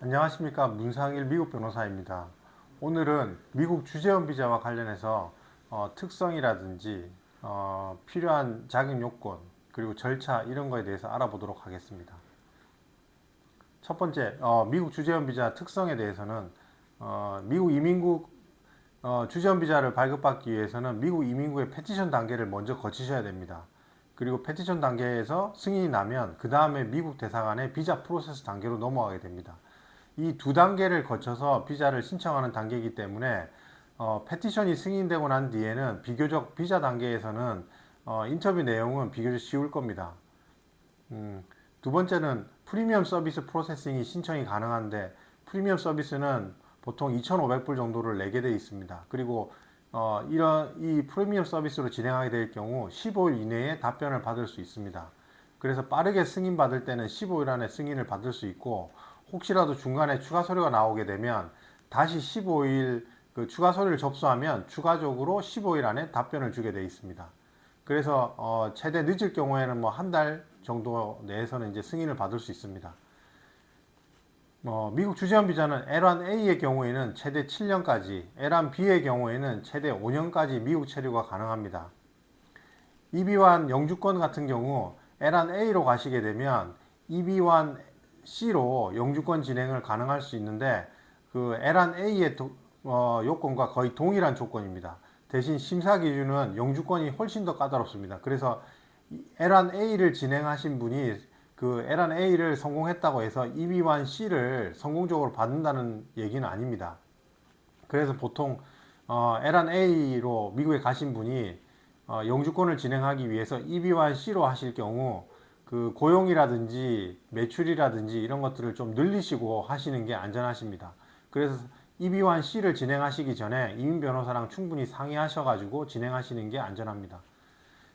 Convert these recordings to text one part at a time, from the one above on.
안녕하십니까. 문상일 미국 변호사입니다. 오늘은 미국 주재원 비자와 관련해서 특성이라든지 필요한 자격 요건 그리고 절차 이런 거에 대해서 알아보도록 하겠습니다. 첫 번째, 미국 주재원 비자 특성에 대해서는 미국 이민국 주재원 비자를 발급받기 위해서는 미국 이민국의 패티션 단계를 먼저 거치셔야 됩니다. 그리고 패티션 단계에서 승인이 나면 그 다음에 미국 대사관의 비자 프로세스 단계로 넘어가게 됩니다. 이 두 단계를 거쳐서 비자를 신청하는 단계이기 때문에 패티션이 승인되고 난 뒤에는 비교적 비자 단계에서는 인터뷰 내용은 비교적 쉬울 겁니다. 두 번째는 프리미엄 서비스 프로세싱이 신청이 가능한데 프리미엄 서비스는 보통 2,500불 정도를 내게 되어 있습니다. 그리고 이 프리미엄 서비스로 진행하게 될 경우 15일 이내에 답변을 받을 수 있습니다. 그래서 빠르게 승인 받을 때는 15일 안에 승인을 받을 수 있고 혹시라도 중간에 추가 서류가 나오게 되면 다시 15일 그 추가 서류를 접수하면 추가적으로 15일 안에 답변을 주게 되어 있습니다. 그래서 최대 늦을 경우에는 뭐 한 달 정도 내에서는 이제 승인을 받을 수 있습니다. 미국 주재원 비자는 L1A의 경우에는 최대 7년까지, L1B의 경우에는 최대 5년까지 미국 체류가 가능합니다. EB1 영주권 같은 경우 L1A로 가시게 되면 EB1C로 영주권 진행을 가능할 수 있는데 그 L1A의 요건과 거의 동일한 조건입니다. 대신 심사 기준은 영주권이 훨씬 더 까다롭습니다. 그래서 L1A를 진행하신 분이 그 L1A를 성공했다고 해서 EB1C를 성공적으로 받는다는 얘기는 아닙니다. 그래서 보통 L1A로 미국에 가신 분이 영주권을 진행하기 위해서 EB1C로 하실 경우 그 고용이라든지 매출이라든지 이런 것들을 좀 늘리시고 하시는 게 안전하십니다. 그래서 EB1C를 진행하시기 전에 이민 변호사랑 충분히 상의하셔가지고 진행하시는 게 안전합니다.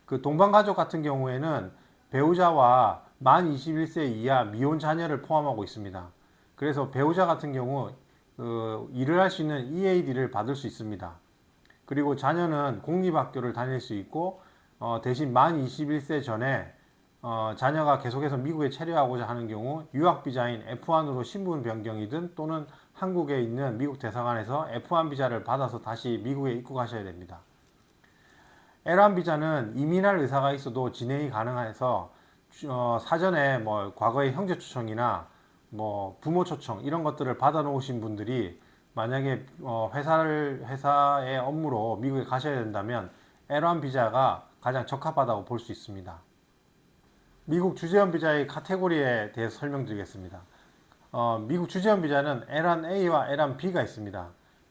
그 동반가족 같은 경우에는 배우자와 만 21세 이하 미혼 자녀를 포함하고 있습니다. 그래서 배우자 같은 경우 일을 할 수 있는 EAD를 받을 수 있습니다. 그리고 자녀는 공립학교를 다닐 수 있고 대신 만 21세 전에 자녀가 계속해서 미국에 체류하고자 하는 경우 유학비자인 F1으로 신분 변경이든 또는 한국에 있는 미국 대사관에서 F1 비자를 받아서 다시 미국에 입국하셔야 됩니다. L1 비자는 이민할 의사가 있어도 진행이 가능해서 사전에 뭐 과거의 형제 초청이나 뭐 부모 초청 이런 것들을 받아 놓으신 분들이 만약에 회사의 업무로 미국에 가셔야 된다면 L1 비자가 가장 적합하다고 볼 수 있습니다. 미국 주재원 비자의 카테고리에 대해서 설명드리겠습니다. 미국 주재원 비자는 L1A와 L1B가 있습니다.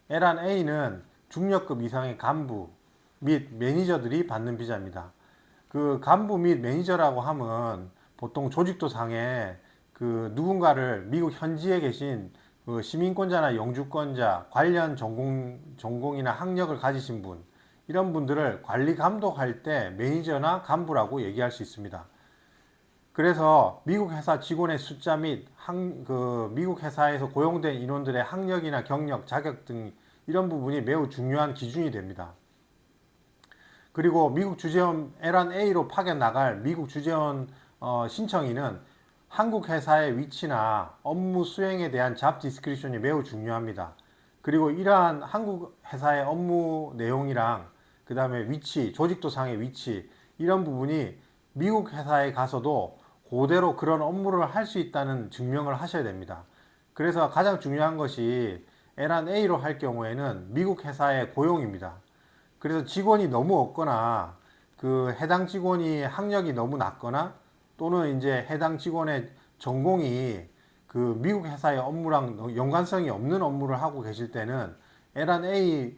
L1A는 중력급 이상의 간부 및 매니저들이 받는 비자입니다. 그 간부 및 매니저라고 하면 보통 조직도 상에 그 누군가를 미국 현지에 계신 그 시민권자나 영주권자, 관련 전공이나 학력을 가지신 분, 이런 분들을 관리 감독할 때 매니저나 간부라고 얘기할 수 있습니다. 그래서 미국 회사 직원의 숫자 및 미국 회사에서 고용된 인원들의 학력이나 경력, 자격 등 이런 부분이 매우 중요한 기준이 됩니다. 그리고 미국 주재원 L1A로 파견 나갈 미국 주재원 신청인은 한국 회사의 위치나 업무 수행에 대한 잡 디스크리션이 매우 중요합니다. 그리고 이러한 한국 회사의 업무 내용이랑 그 다음에 위치, 조직도상의 위치 이런 부분이 미국 회사에 가서도 그대로 그런 업무를 할 수 있다는 증명을 하셔야 됩니다. 그래서 가장 중요한 것이 L1A로 할 경우에는 미국 회사의 고용입니다. 그래서 직원이 너무 없거나 그 해당 직원이 학력이 너무 낮거나 또는 이제 해당 직원의 전공이 그 미국 회사의 업무랑 연관성이 없는 업무를 하고 계실 때는 L1A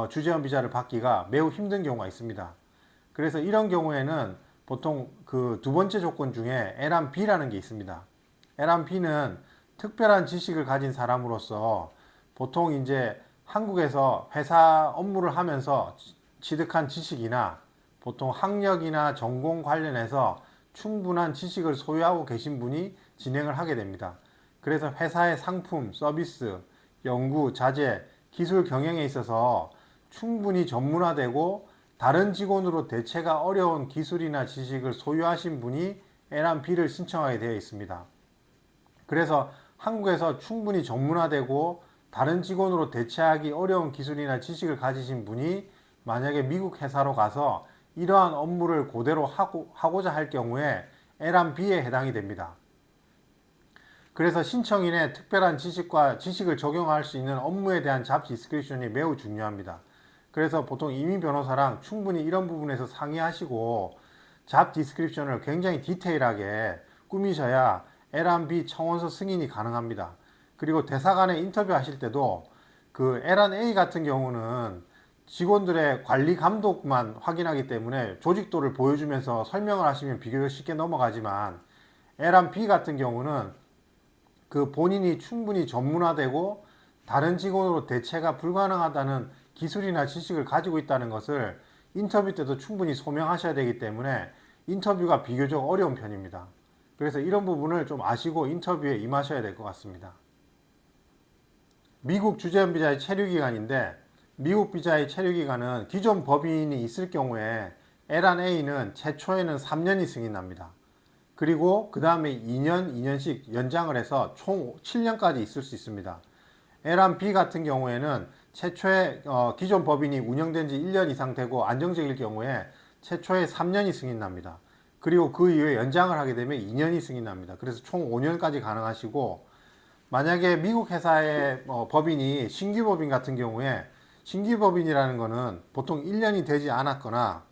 주재원 비자를 받기가 매우 힘든 경우가 있습니다. 그래서 이런 경우에는 보통 그 두 번째 조건 중에 L1B라는 게 있습니다. L1B는 특별한 지식을 가진 사람으로서 보통 이제 한국에서 회사 업무를 하면서 취득한 지식이나 보통 학력이나 전공 관련해서 충분한 지식을 소유하고 계신 분이 진행을 하게 됩니다. 그래서 회사의 상품, 서비스, 연구, 자재, 기술 경영에 있어서 충분히 전문화되고 다른 직원으로 대체가 어려운 기술이나 지식을 소유하신 분이 L1B를 신청하게 되어 있습니다. 그래서 한국에서 충분히 전문화되고 다른 직원으로 대체하기 어려운 기술이나 지식을 가지신 분이 만약에 미국 회사로 가서 이러한 업무를 그대로 하고자 할 경우에 L1B에 해당이 됩니다. 그래서 신청인의 특별한 지식을 적용할 수 있는 업무에 대한 잡 디스크리션이 매우 중요합니다. 그래서 보통 이민 변호사랑 충분히 이런 부분에서 상의하시고 잡 디스크립션을 굉장히 디테일하게 꾸미셔야 L1B 청원서 승인이 가능합니다. 그리고 대사관에 인터뷰 하실 때도 그 L1A 같은 경우는 직원들의 관리 감독만 확인하기 때문에 조직도를 보여주면서 설명을 하시면 비교적 쉽게 넘어가지만 L1B 같은 경우는 그 본인이 충분히 전문화되고 다른 직원으로 대체가 불가능하다는 기술이나 지식을 가지고 있다는 것을 인터뷰 때도 충분히 소명하셔야 되기 때문에 인터뷰가 비교적 어려운 편입니다. 그래서 이런 부분을 좀 아시고 인터뷰에 임하셔야 될 것 같습니다. 미국 주재원 비자의 체류 기간인데 미국 비자의 체류 기간은 기존 법인이 있을 경우에 L1A는 최초에는 3년이 승인납니다. 그리고 그 다음에 2년, 2년씩 연장을 해서 총 7년까지 있을 수 있습니다. L1B 같은 경우에는 최초에 기존 법인이 운영된 지 1년 이상 되고 안정적일 경우에 최초에 3년이 승인납니다. 그리고 그 이후에 연장을 하게 되면 2년이 승인납니다. 그래서 총 5년까지 가능하시고 만약에 미국 회사의 법인이 신규 법인 같은 경우에 신규 법인이라는 거는 보통 1년이 되지 않았거나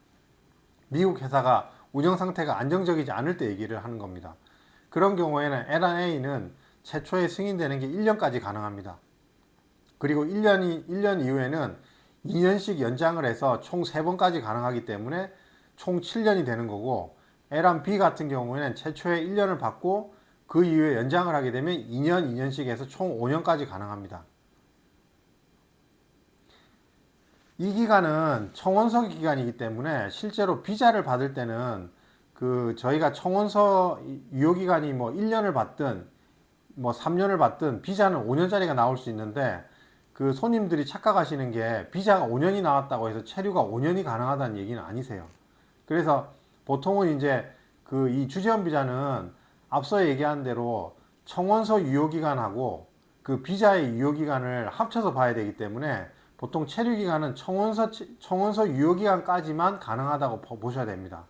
미국 회사가 운영 상태가 안정적이지 않을 때 얘기를 하는 겁니다. 그런 경우에는 L1A는 최초에 승인되는 게 1년까지 가능합니다. 그리고 1년 이후에는 2년씩 연장을 해서 총 3번까지 가능하기 때문에 총 7년이 되는 거고 L1B 같은 경우에는 최초에 1년을 받고 그 이후에 연장을 하게 되면 2년, 2년씩 해서 총 5년까지 가능합니다. 이 기간은 청원서 기간이기 때문에 실제로 비자를 받을 때는 저희가 청원서 유효기간이 뭐 1년을 받든 뭐 3년을 받든 비자는 5년짜리가 나올 수 있는데 그 손님들이 착각하시는 게 비자가 5년이 나왔다고 해서 체류가 5년이 가능하다는 얘기는 아니세요. 그래서 보통은 이제 이 주재원 비자는 앞서 얘기한 대로 청원서 유효기간하고 그 비자의 유효기간을 합쳐서 봐야 되기 때문에 보통 체류 기간은 청원서 유효기간까지만 가능하다고 보셔야 됩니다.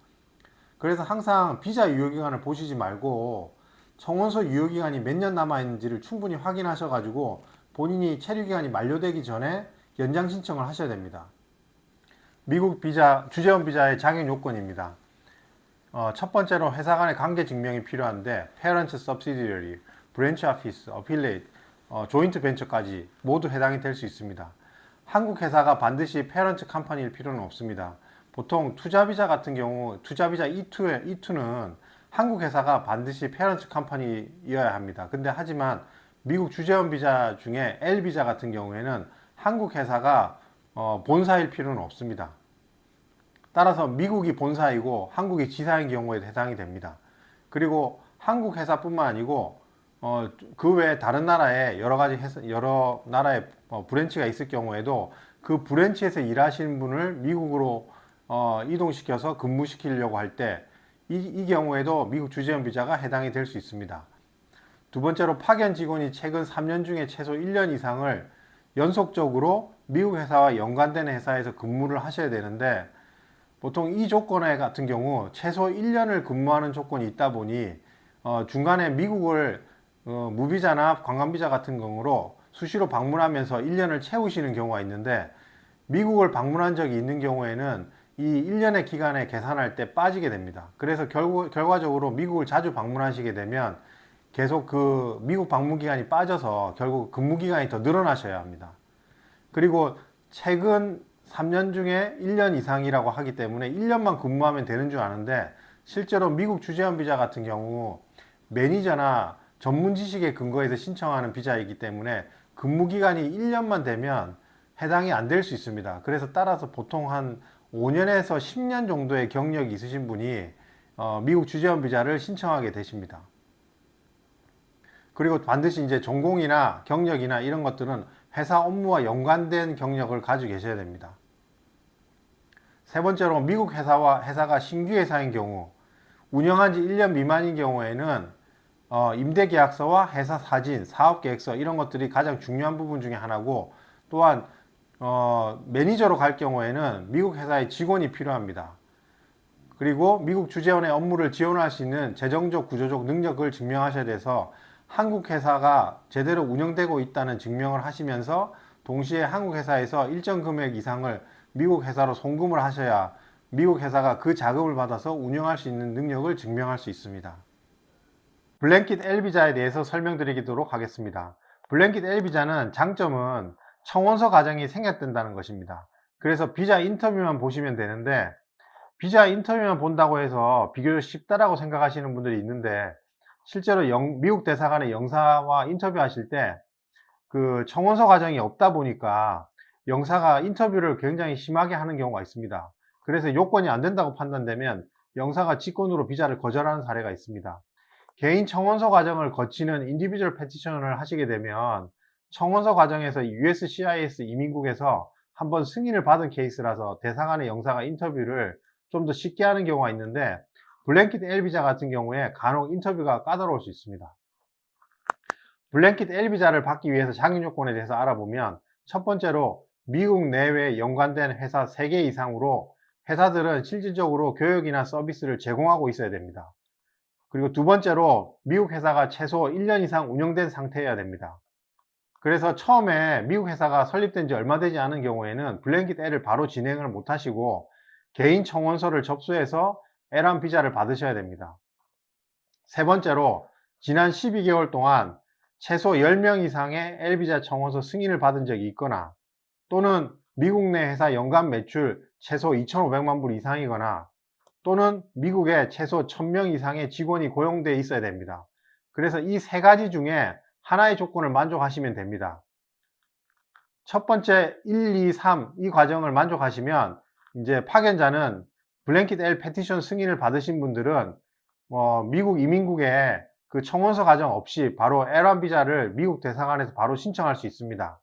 그래서 항상 비자 유효기간을 보시지 말고 청원서 유효기간이 몇 년 남아있는지를 충분히 확인하셔가지고 본인이 체류기간이 만료되기 전에 연장 신청을 하셔야 됩니다. 미국 비자, 주재원 비자의 장애 요건입니다. 첫 번째로 회사 간의 관계 증명이 필요한데 Parent Subsidiary, Branch Office, Affiliate, 조인트 벤처까지 모두 해당이 될 수 있습니다. 한국 회사가 반드시 페런트 컴퍼니일 필요는 없습니다. 보통 투자비자 같은 경우 투자비자 E2는 한국 회사가 반드시 페런트 컴퍼니여야 합니다. 근데 하지만 미국 주재원 비자 중에 L 비자 같은 경우에는 한국 회사가 본사일 필요는 없습니다. 따라서 미국이 본사이고 한국이 지사인 경우에 해당이 됩니다. 그리고 한국 회사뿐만 아니고 그 외에 다른 나라에 여러 나라의 브랜치가 있을 경우에도 그 브랜치에서 일하시는 분을 미국으로 이동시켜서 근무시키려고 할 때 이 경우에도 미국 주재원 비자가 해당이 될 수 있습니다. 두 번째로 파견 직원이 최근 3년 중에 최소 1년 이상을 연속적으로 미국 회사와 연관된 회사에서 근무를 하셔야 되는데 보통 이 조건에 같은 경우 최소 1년을 근무하는 조건이 있다 보니 중간에 미국을 무비자나 관광비자 같은 경우로 수시로 방문하면서 1년을 채우시는 경우가 있는데 미국을 방문한 적이 있는 경우에는 이 1년의 기간에 계산할 때 빠지게 됩니다. 그래서 결과적으로 미국을 자주 방문하시게 되면 계속 그 미국 방문 기간이 빠져서 결국 근무 기간이 더 늘어나셔야 합니다. 그리고 최근 3년 중에 1년 이상이라고 하기 때문에 1년만 근무하면 되는 줄 아는데 실제로 미국 주재원 비자 같은 경우 매니저나 전문 지식에 근거해서 신청하는 비자이기 때문에 근무 기간이 1년만 되면 해당이 안 될 수 있습니다. 그래서 따라서 보통 한 5년에서 10년 정도의 경력이 있으신 분이 미국 주재원 비자를 신청하게 되십니다. 그리고 반드시 이제 전공이나 경력이나 이런 것들은 회사 업무와 연관된 경력을 가지고 계셔야 됩니다. 세 번째로 미국 회사가 신규 회사인 경우 운영한 지 1년 미만인 경우에는 임대계약서와 회사 사진, 사업계획서 이런 것들이 가장 중요한 부분 중에 하나고, 또한 매니저로 갈 경우에는 미국 회사의 직원이 필요합니다. 그리고 미국 주재원의 업무를 지원할 수 있는 재정적, 구조적 능력을 증명하셔야 돼서 한국 회사가 제대로 운영되고 있다는 증명을 하시면서 동시에 한국 회사에서 일정 금액 이상을 미국 회사로 송금을 하셔야 미국 회사가 그 자금을 받아서 운영할 수 있는 능력을 증명할 수 있습니다. 블랭킷 L 비자에 대해서 설명드리도록 하겠습니다. 블랭킷 L 비자는 장점은 청원서 과정이 생략된다는 것입니다. 그래서 비자 인터뷰만 보시면 되는데, 비자 인터뷰만 본다고 해서 비교적 쉽다라고 생각하시는 분들이 있는데, 실제로 미국 대사관의 영사와 인터뷰하실 때 그 청원서 과정이 없다 보니까 영사가 인터뷰를 굉장히 심하게 하는 경우가 있습니다. 그래서 요건이 안 된다고 판단되면 영사가 직권으로 비자를 거절하는 사례가 있습니다. 개인 청원서 과정을 거치는 인디비주얼 패티션을 하시게 되면 청원서 과정에서 USCIS 이민국에서 한번 승인을 받은 케이스라서 대사관의 영사가 인터뷰를 좀 더 쉽게 하는 경우가 있는데, 블랭킷 L 비자 같은 경우에 간혹 인터뷰가 까다로울 수 있습니다. 블랭킷 L 비자를 받기 위해서 자격 요건에 대해서 알아보면, 첫 번째로 미국 내외에 연관된 회사 3개 이상으로 회사들은 실질적으로 교육이나 서비스를 제공하고 있어야 됩니다. 그리고 두 번째로 미국 회사가 최소 1년 이상 운영된 상태여야 됩니다. 그래서 처음에 미국 회사가 설립된 지 얼마 되지 않은 경우에는 블랭킷 L을 바로 진행을 못 하시고 개인 청원서를 접수해서 L1 비자를 받으셔야 됩니다. 세 번째로 지난 12개월 동안 최소 10명 이상의 L비자 청원서 승인을 받은 적이 있거나, 또는 미국 내 회사 연간 매출 최소 2,500만 불 이상이거나, 또는 미국에 최소 1,000명 이상의 직원이 고용되어 있어야 됩니다. 그래서 이 세 가지 중에 하나의 조건을 만족하시면 됩니다. 첫 번째 1, 2, 3 이 과정을 만족하시면 이제 파견자는 블랭킷 L 패티션 승인을 받으신 분들은 미국 이민국에 그 청원서 과정 없이 바로 L1 비자를 미국 대사관에서 바로 신청할 수 있습니다.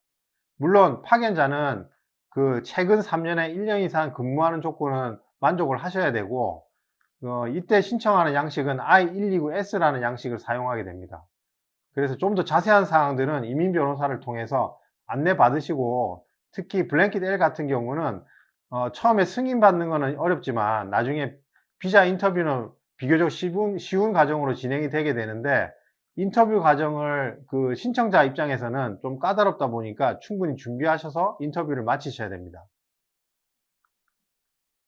물론 파견자는 그 최근 3년에 1년 이상 근무하는 조건은 만족을 하셔야 되고, 이때 신청하는 양식은 I-129S라는 양식을 사용하게 됩니다. 그래서 좀 더 자세한 사항들은 이민 변호사를 통해서 안내 받으시고, 특히 블랭킷 L 같은 경우는 처음에 승인받는 거는 어렵지만 나중에 비자 인터뷰는 비교적 쉬운 과정으로 진행이 되게 되는데, 인터뷰 과정을 그 신청자 입장에서는 좀 까다롭다 보니까 충분히 준비하셔서 인터뷰를 마치셔야 됩니다.